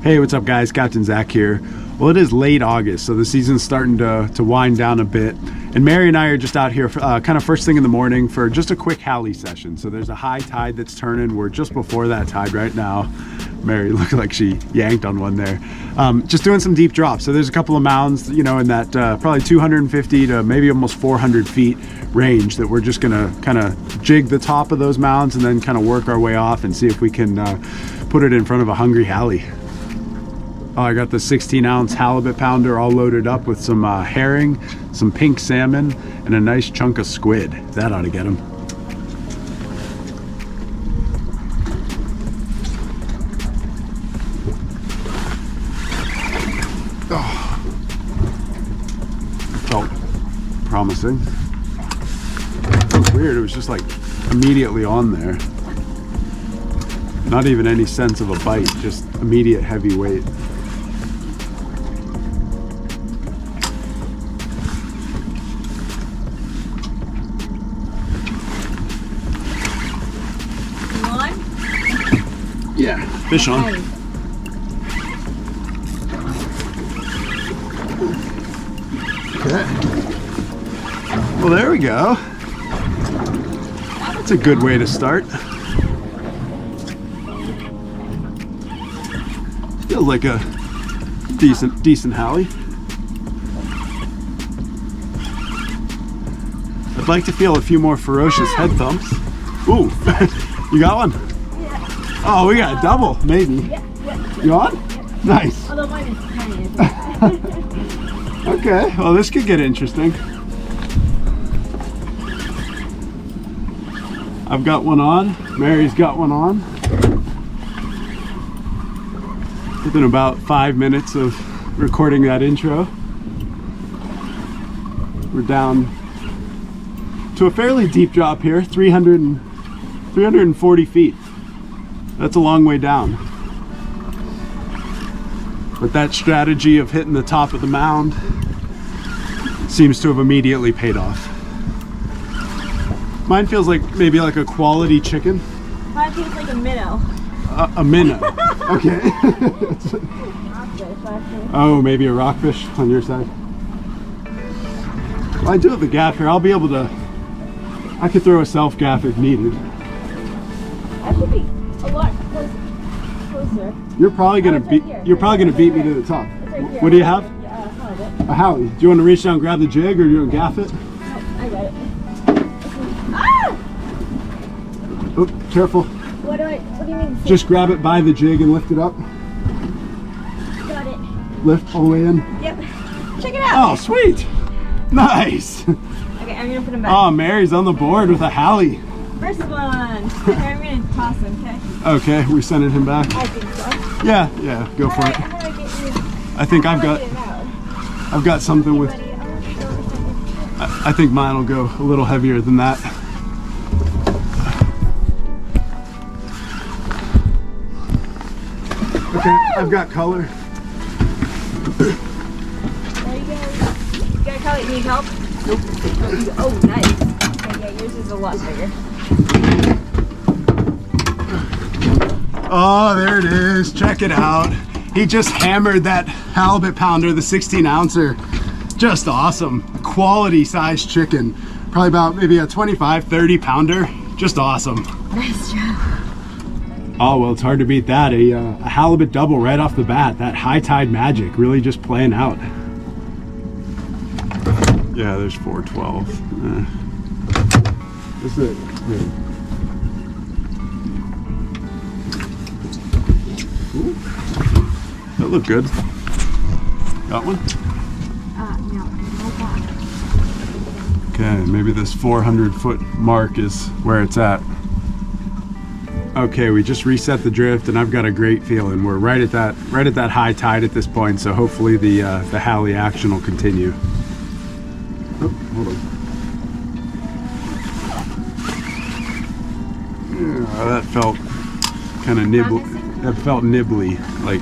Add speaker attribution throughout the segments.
Speaker 1: Hey, what's up guys? Captain Zach here. Well, it is late August, so the season's starting to wind down a bit. And Mary and I are just out here kind of first thing in the morning for just a quick Hallie session. So there's a high tide that's turning. We're just before that tide right now. Mary looked like she yanked on one there. Just doing some deep drops. So there's a couple of mounds, you know, in that probably 250 to maybe almost 400 feet range that we're just gonna kind of jig the top of those mounds and then kind of work our way off and see if we can put it in front of a hungry Hallie. Oh, I got the 16-ounce halibut pounder all loaded up with some herring, some pink salmon, and a nice chunk of squid. That ought to get them. Oh, felt promising. It was weird. It was just like immediately on there. Not even any sense of a bite, just immediate heavy weight. Yeah, fish on. Okay. Well, there we go. That's a good way to start. Feels like a decent Hallie. I'd like to feel a few more ferocious head thumps. Ooh, you got one? Oh, we got a double, maybe. Yeah. You on? Yeah. Nice. Although mine is tiny. Okay, well this could get interesting. I've got one on. Mary's got one on. Within about 5 minutes of recording that intro, we're down to a fairly deep drop here, 340 feet. That's a long way down. But that strategy of hitting the top of the mound seems to have immediately paid off. Mine feels like maybe like a quality chicken.
Speaker 2: Mine feels like a minnow.
Speaker 1: A minnow. Okay. Oh, maybe a rockfish on your side. Well, I do have the gaff here. I'll be able to. I could throw a self gaff if needed.
Speaker 2: I should be a lot closer.
Speaker 1: You're probably gonna beat. You're probably gonna beat me to the top.
Speaker 2: Right,
Speaker 1: what do you have?
Speaker 2: Halibut.
Speaker 1: A Hallie. Do you want to reach down and grab the jig, or do you want to gaff it?
Speaker 2: No, I got it. Ah!
Speaker 1: Oh, careful.
Speaker 2: What do you mean?
Speaker 1: Just grab it by the jig and lift it up.
Speaker 2: Got it.
Speaker 1: Lift all the way in.
Speaker 2: Yep. Check it out.
Speaker 1: Oh, sweet. Nice.
Speaker 2: Okay, I'm gonna put him back.
Speaker 1: Oh, Mary's on the board with a Hallie.
Speaker 2: First one. Okay, I'm gonna toss him, okay?
Speaker 1: Okay, we're sending him back.
Speaker 2: I think so.
Speaker 1: Yeah, go for it.
Speaker 2: How do I get you?
Speaker 1: I think I've got something with. I think mine will go a little heavier than that. Okay, I've got color.
Speaker 2: There you go. You got color. You need help? Nope. Oh, nice. Okay, yeah, yours is a lot bigger.
Speaker 1: Oh, there it is. Check it out. He just hammered that halibut pounder, the 16-ouncer. Just awesome. Quality sized chicken. Probably about maybe a 25, 30 pounder. Just awesome.
Speaker 2: Nice job.
Speaker 1: Oh, well, it's hard to beat that. A halibut double right off the bat. That high tide magic really just playing out. Yeah, there's 412. That's it. Yeah. Ooh. That looked good. Got one?
Speaker 2: No.
Speaker 1: Okay, maybe this 400-foot mark is where it's at. Okay, we just reset the drift, and I've got a great feeling. We're right at that high tide at this point, so hopefully the Hallie action will continue. Oh, hold on. Yeah, that felt kind of nibbly. That felt nibbly, like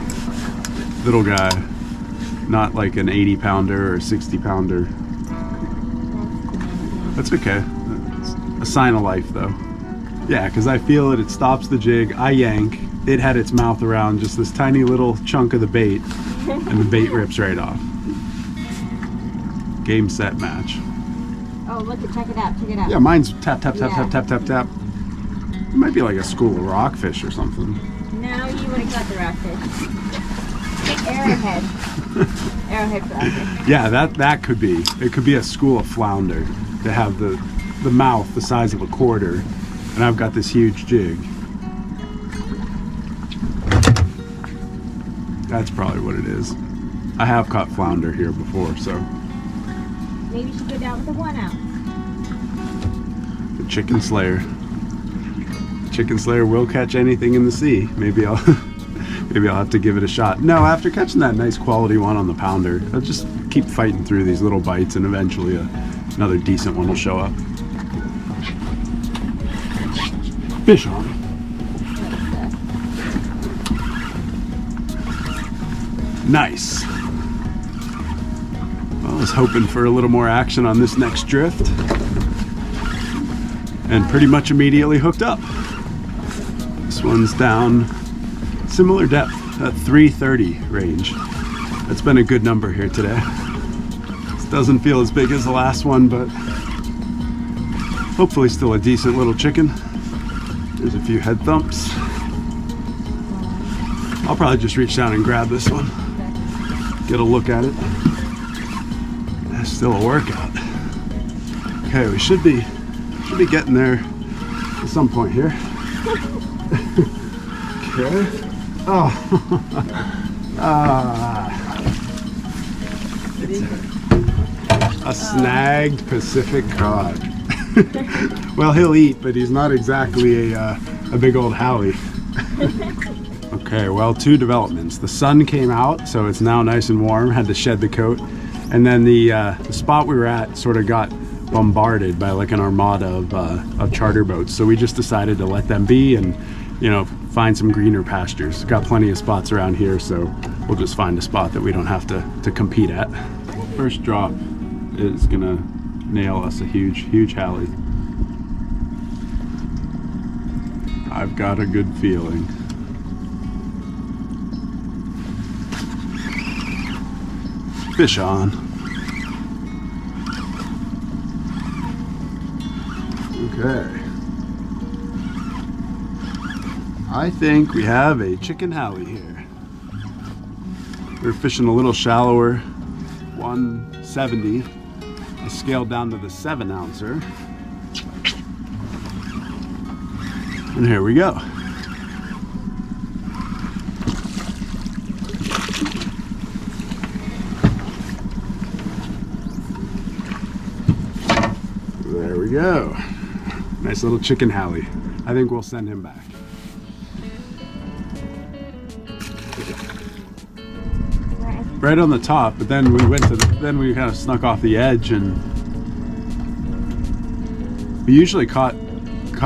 Speaker 1: little guy, not like an 80 pounder or 60 pounder. That's okay. It's a sign of life though. Yeah, because I feel it, it stops the jig, I yank, it had its mouth around just this tiny little chunk of the bait, and the bait rips right off. Game, set, match.
Speaker 2: Oh, look, check it out, check it out.
Speaker 1: Yeah, mine's tap, tap, tap,
Speaker 2: Yeah.
Speaker 1: tap, tap, tap, tap. It might be like a school of rockfish or something.
Speaker 2: No, you would have got the rockfish. Arrowhead. Arrowhead flounder.
Speaker 1: Yeah, that could be. It could be a school of flounder. They have the mouth the size of a quarter, and I've got this huge jig. That's probably what it is. I have caught flounder here before, so.
Speaker 2: Maybe you should go down with the 1 ounce.
Speaker 1: The Chicken Slayer. Chicken Slayer will catch anything in the sea. Maybe I'll have to give it a shot. No, after catching that nice quality one on the pounder, I'll just keep fighting through these little bites, and eventually another decent one will show up. Fish on. Nice. Well, I was hoping for a little more action on this next drift, and pretty much immediately hooked up. This one's down similar depth at 330 range. That's been a good number here today. This doesn't feel as big as the last one, but hopefully still a decent little chicken. There's a few head thumps. I'll probably just reach down and grab this one. Get a look at it. That's still a workout. Okay, we should be getting there at some point here. Okay. Oh. A snagged Pacific cod. Well, he'll eat, but he's not exactly a big old Hallie. Okay, well, 2 developments. The sun came out, so it's now nice and warm. Had to shed the coat, and then the spot we were at sort of got bombarded by like an armada of charter boats. So we just decided to let them be and, you know, find some greener pastures. Got plenty of spots around here, so we'll just find a spot that we don't have to compete at. First drop is gonna nail us a huge Hallie. I've got a good feeling. Fish on. Okay. I think we have a chicken Hallie here. We're fishing a little shallower, 170. I scaled down to the 7 ouncer. And here we go. There we go. Nice little chicken Hallie. I think we'll send him back. Right on the top, but then we kind of snuck off the edge, and we usually caught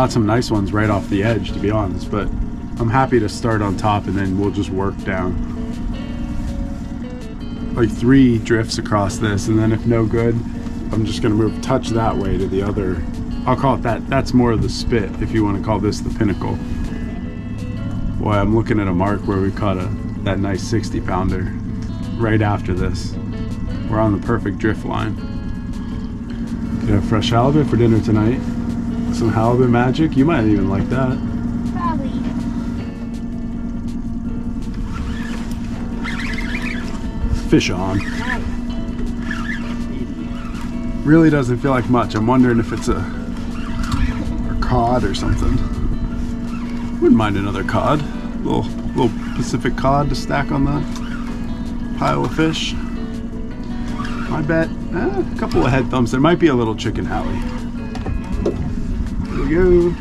Speaker 1: some nice ones right off the edge, to be honest, but I'm happy to start on top and then we'll just work down. Like 3 drifts across this, and then if no good, I'm just gonna move touch that way to the other. I'll call it that's more of the spit, if you want to call this the pinnacle. Boy, I'm looking at a mark where we caught that nice 60 pounder right after this. We're on the perfect drift line. Could have fresh halibut for dinner tonight. Some halibut magic. You might even like that.
Speaker 2: Probably.
Speaker 1: Fish on.
Speaker 2: Nice.
Speaker 1: Really doesn't feel like much. I'm wondering if it's a cod or something. Wouldn't mind another cod. Little Pacific cod to stack on the pile of fish. I bet a couple of head thumps. There might be a little chicken Hallie. Here we go.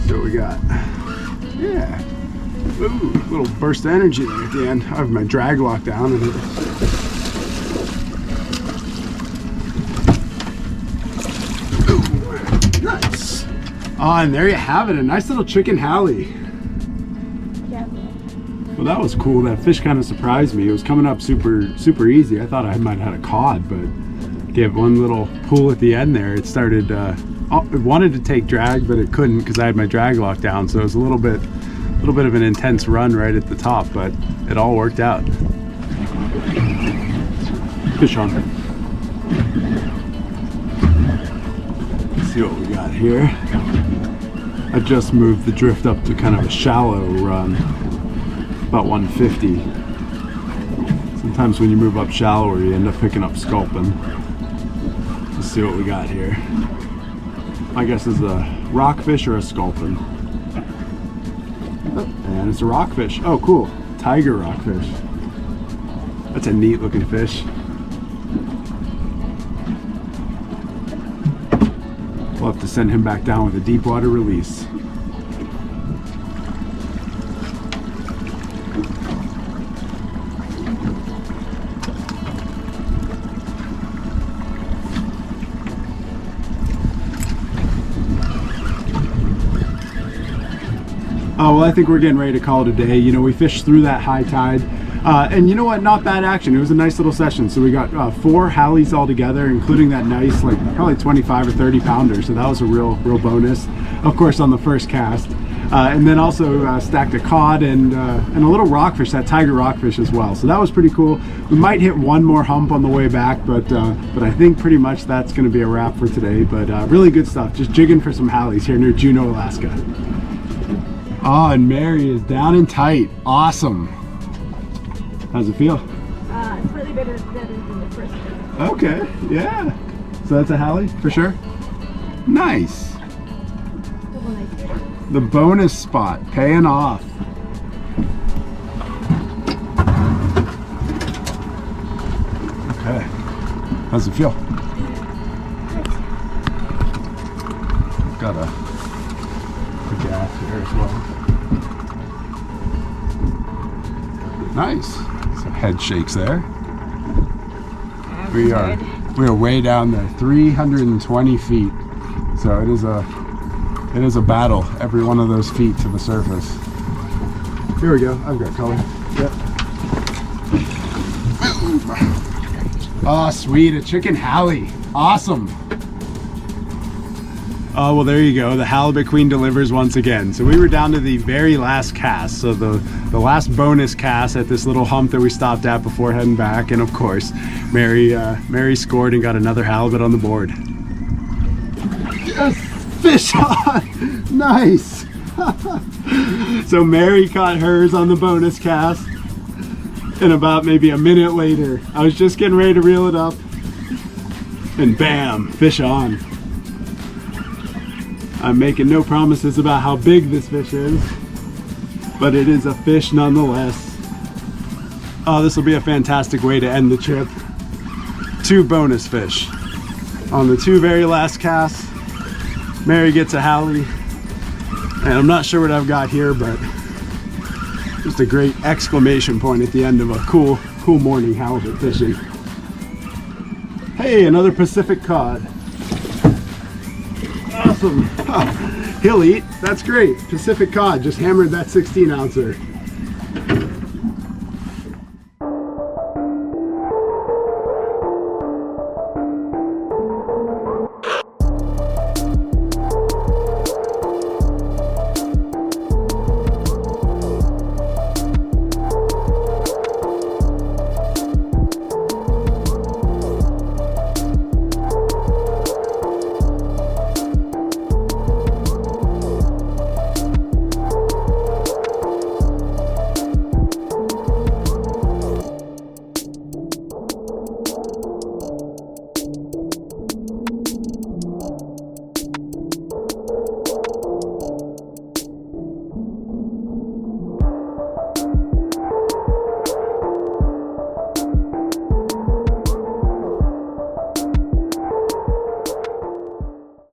Speaker 1: See what we got. Yeah. Ooh, little burst of energy there at the end. I have my drag lock down and ooh, nice. Oh, and there you have it. A nice little chicken Hallie. Well, that was cool. That fish kind of surprised me. It was coming up super easy. I thought I might have had a cod, but gave one little pull at the end there. It started, it wanted to take drag, but it couldn't because I had my drag lock down. So it was a little bit little bit of an intense run right at the top, but it all worked out. Fish on. Let's see what we got here. I just moved the drift up to kind of a shallow run, about 150. Sometimes when you move up shallower, you end up picking up sculpin. Let's see what we got here. I guess it's a rockfish or a sculpin. And it's a rockfish. Oh, cool. Tiger rockfish. That's a neat looking fish. We'll have to send him back down with a deep water release. Oh, well, I think we're getting ready to call it a day. You know, we fished through that high tide. And you know what? Not bad action. It was a nice little session. So we got 4 Hallies all together, including that nice, like probably 25 or 30 pounder. So that was a real bonus. Of course, on the first cast. And then also stacked a cod and a little rockfish, that tiger rockfish as well. So that was pretty cool. We might hit one more hump on the way back, but I think pretty much that's going to be a wrap for today. But really good stuff. Just jigging for some Hallies here near Juneau, Alaska. Oh, and Mary is down and tight. Awesome. How's it feel?
Speaker 2: It's really better than the first one.
Speaker 1: Okay, yeah. So that's a Hallie for sure? Nice. The bonus spot paying off. Okay. How's it feel? Got a gas here as well. Nice. Some head shakes there. We are way down there, 320 feet. So it is a battle, every one of those feet to the surface. Here we go. I've got color. Yep. Oh, sweet, a chicken Hallie. Awesome. Oh, well, there you go. The halibut queen delivers once again. So we were down to the very last cast. So the last bonus cast at this little hump that we stopped at before heading back. And of course, Mary scored and got another halibut on the board. Yes, fish on. Nice. So Mary caught hers on the bonus cast. And about maybe a minute later, I was just getting ready to reel it up. And bam, fish on. I'm making no promises about how big this fish is, but it is a fish nonetheless. Oh, this will be a fantastic way to end the trip. 2 bonus fish. On the 2 very last casts, Mary gets a Hallie, and I'm not sure what I've got here, but just a great exclamation point at the end of a cool morning halibut fishing. Hey, another Pacific cod. Awesome. He'll eat. That's great. Pacific cod just hammered that 16 ouncer.